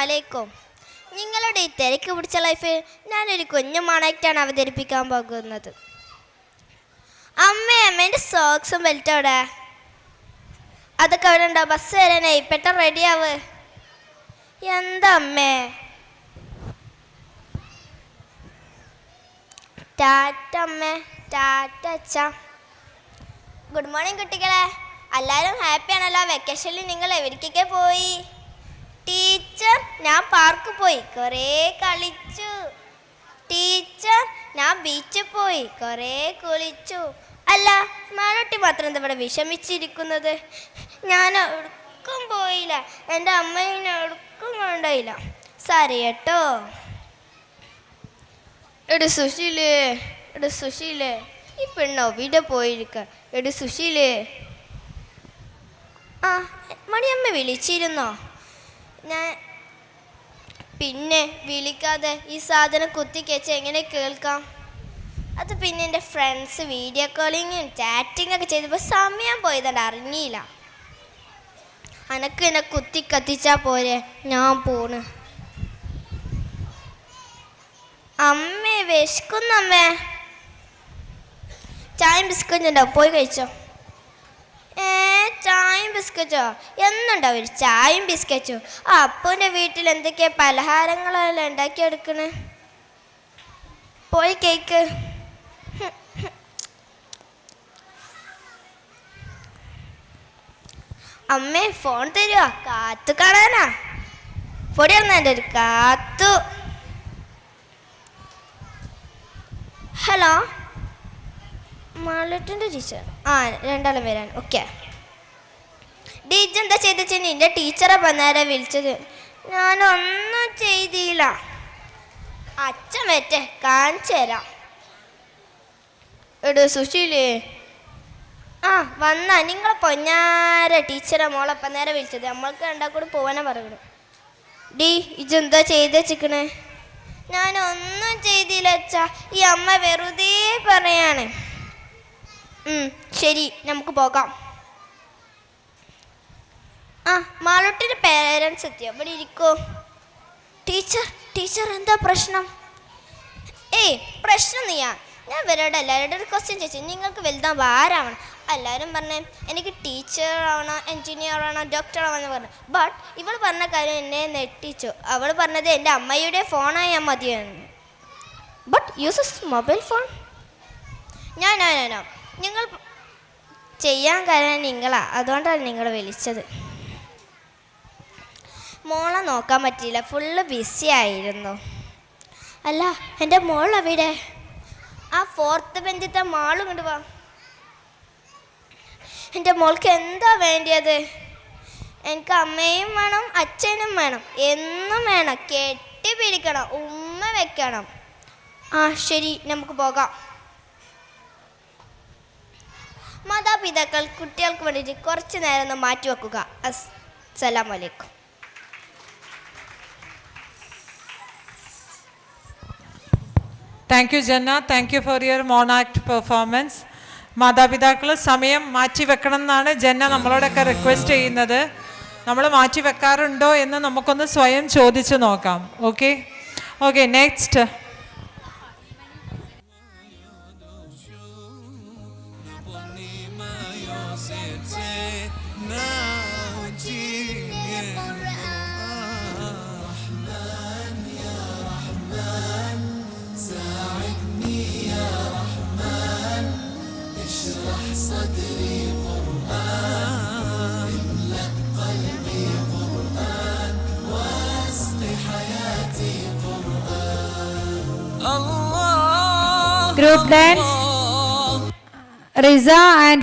അലൈക്കും. നിങ്ങളുടെ ഈ തിരക്ക് പിടിച്ച ലൈഫിൽ ഞാനൊരു കുഞ്ഞു മോണാക്റ്റാണ് അവതരിപ്പിക്കാൻ പോകുന്നത്. അമ്മേ, അമ്മേൻ്റെ സോക്സും ബെൽറ്റും അവിടെ. അതൊക്കെ അവിടെ ഉണ്ടോ? ബസ് വരാനായി, പെട്ടെന്ന് റെഡിയാവ്. എന്താ അമ്മേ? ടാറ്റ അമ്മേ, ടാറ്റ അച്ഛ. ഗുഡ് മോർണിംഗ് കുട്ടികളെ. എല്ലാവരും ഹാപ്പിയാണല്ലോ? വെക്കേഷനിൽ നിങ്ങൾ എവിടേക്കൊക്കെ പോയി? ടീച്ചർ, ഞാൻ പാർക്കിൽ പോയി, കുറേ കളിച്ചു. ടീച്ചർ, ഞാൻ ബീച്ചിൽ പോയി, കുറേ കുളിച്ചു. അല്ല, മാളൂട്ടി മാത്രം എന്താ ഇവിടെ വിഷമിച്ചിരിക്കുന്നത്? ഞാൻ എവിടേക്കും പോയില്ല, എൻ്റെ അമ്മയെ എവിടേക്കും കൊണ്ടുപോയില്ല. സാരി കേട്ടോ. എടി സുശീലേ, ഈ പെണ്ണോ വീട് പോയിരിക്ക. എടി സുശീലേ. ആ, മണിയമ്മ വിളിച്ചിരുന്നോ? ഞാൻ പിന്നെ വിളിക്കാതെ ഈ സാധനം കുത്തിക്കച്ച് എങ്ങനെ കേൾക്കാം? അത് പിന്നെ എൻ്റെ ഫ്രണ്ട്സ് വീഡിയോ കോളിങ്ങും ചാറ്റിങ്ങൊക്കെ ചെയ്തപ്പോൾ സമയം പോയതുകൊണ്ട് അറിഞ്ഞില്ല. അനക്ക് എന്നെ കുത്തി കത്തിച്ചാൽ പോരെ, ഞാൻ പോണ്. അമ്മേ, വിശക്കുന്നമ്മേ. ചായയും ബിസ്ക്കറ്റും ഉണ്ടാവും, പോയി കഴിച്ചോ. ചായയും ബിസ്ക്കറ്റോ? എന്നുണ്ടാവും ഒരു ചായയും ബിസ്ക്കറ്റും? ആ, അപ്പൂൻ്റെ വീട്ടിൽ എന്തൊക്കെയാ പലഹാരങ്ങളെല്ലാം ഉണ്ടാക്കിയെടുക്കണേ. പോയി കേക്ക്. അമ്മേ, ഫോൺ തരുമോ? കാത്തു കാണാനാ. പൊടിയൊന്നും എൻ്റെ ഒരു കാത്തു. ഹലോ, മാളൂട്ടിൻ്റെ ടീച്ചർ. ആ, രണ്ടാളും വരാൻ. ഓക്കെ. ടീച്ചർ എന്താ ചെയ്തെന്ന് നിൻ്റെ ടീച്ചറെ വന്നേരെ വിളിച്ചത്. ഞാനൊന്നും ചെയ്തില്ല. അച്ഛൻ വറ്റേ കാണിച്ചു തരാം. എടോ സുശീലേ. ആ, വന്നാ നിങ്ങളെ പൊന്നാര ടീച്ചറെ മോളപ്പം നേരെ വിളിച്ചത്. നമ്മൾക്ക് രണ്ടാക്കൂടെ പോവാനാ പറയണം. ഡീ, ഇജെന്താ ചെയ്ത് വെച്ചിക്കണേ? ഞാനൊന്നും ചെയ്തില്ല അച്ഛാ, ഈ അമ്മ വെറുതെ പറയാണ്. ശരി, നമുക്ക് പോകാം. ആ, മാളൂട്ടിൻ്റെ പേരൻസ് എത്തിയോ? ഇവിടെ ഇരിക്കോ. ടീച്ചർ എന്താ പ്രശ്നം? ഏയ്, പ്രശ്നം നീയാ. ഞാൻ ഇവരോട് എല്ലാവരോടും ഒരു ക്വസ്റ്റ്യൻ ചോദിച്ചു, നിങ്ങൾക്ക് വലുതാൻ ആരാവണം? എല്ലാവരും പറഞ്ഞേ എനിക്ക് ടീച്ചർ ആവണം, എൻജിനീയർ ആവണം, ഡോക്ടർ ആവണമെന്ന് പറഞ്ഞു. ബട്ട് ഇവൾ പറഞ്ഞ കാര്യം എന്നെ നെട്ടിച്ചു. അവൾ പറഞ്ഞത് എൻ്റെ അമ്മയുടെ ഫോണായാൽ മതിയെന്ന്. But uses mobile phone. ഞാനോ നിങ്ങൾ ചെയ്യാൻ കാര്യം നിങ്ങളാ, അതുകൊണ്ടാണ് നിങ്ങൾ വിളിച്ചത്. മോളെ നോക്കാൻ പറ്റിയില്ല, ഫുള്ള് ബിസി ആയിരുന്നു. അല്ല, എൻ്റെ മോൾ അവിടെ? ആ 4th ബെഞ്ചിത്തെ മാളും കൊണ്ട് വാ. എൻ്റെ മോൾക്ക് എന്താ വേണ്ടിയത്? എനിക്ക് അമ്മയും വേണം, അച്ഛനും വേണം, എന്നും വേണം, കെട്ടിപ്പിടിക്കണം, ഉമ്മ വെക്കണം. ആ, ശരി, നമുക്ക് പോകാം. മാതാപിതാക്കൾ കുട്ടികൾക്ക് വേണ്ടിയിട്ട് കുറച്ച് നേരം ഒന്ന് മാറ്റി വെക്കുക. അസ്സലാമു അലൈക്കും. താങ്ക് യു ജന്ന. Thank you for your mono act performance. മാതാപിതാക്കൾ സമയം മാറ്റി വെക്കണം എന്നാണ് ജന്ന നമ്മളോടൊക്കെ റിക്വസ്റ്റ് ചെയ്യുന്നത്. നമ്മൾ മാറ്റി വെക്കാറുണ്ടോ എന്ന് നമുക്കൊന്ന് സ്വയം ചോദിച്ചു നോക്കാം. Okay, next. Group dance, Riza and